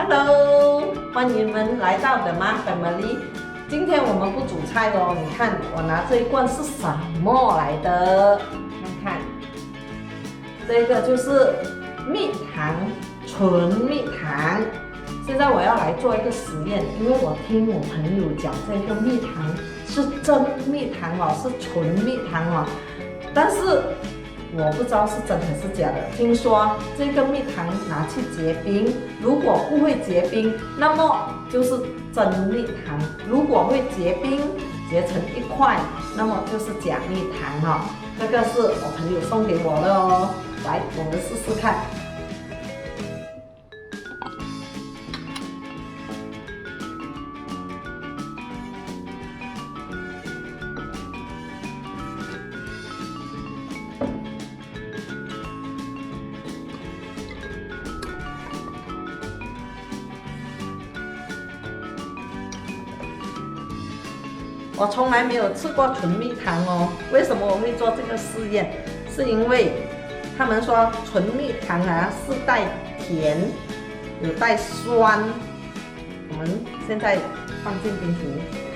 Hello， 欢迎们来到 The Ma Family。今天我们不煮菜哦，你看我拿这一罐是什么来的？看看，这个就是蜜糖，纯蜜糖。现在我要来做一个实验，因为我听我朋友讲，这个蜜糖是真蜜糖哦，是纯蜜糖哦，但是我不知道是真还是假的。听说这个蜜糖拿去结冰，如果不会结冰，那么就是真蜜糖；如果会结冰，结成一块，那么就是假蜜糖哦。这个是我朋友送给我的哦，来，我们试试看。我从来没有吃过纯蜜糖哦，为什么我会做这个试验？是因为他们说纯蜜糖啊是带甜，有带酸。我们现在放进冰橱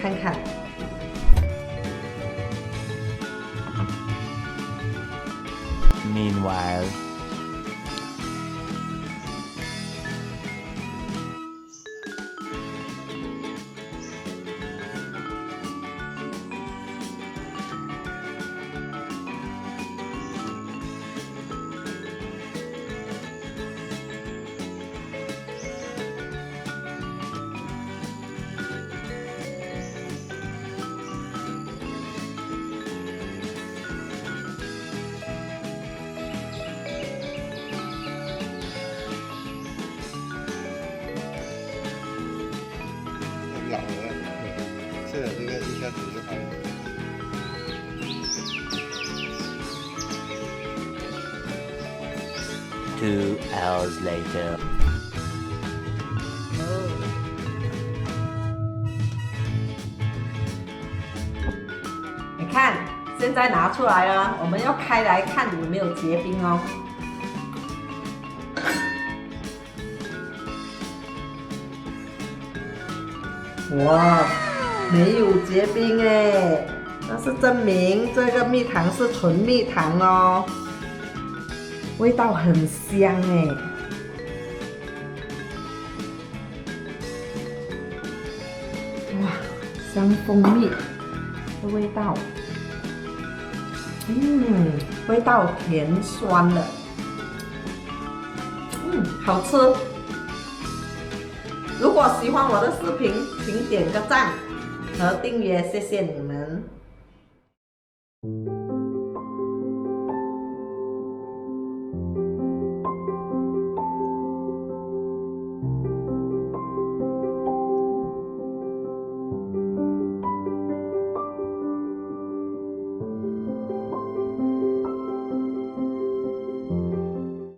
看看。Meanwhile.老了，吃了这个一下子就好了。2 hours later. 你看，现在拿出来了，我们要开来看有没有结冰哦。哇，没有结冰哎，那是证明这个蜜糖是纯蜜糖哦，味道很香哎。哇，香蜂蜜的味道，味道甜酸的，好吃。如果喜欢我的视频，请点个赞和订阅，谢谢你们。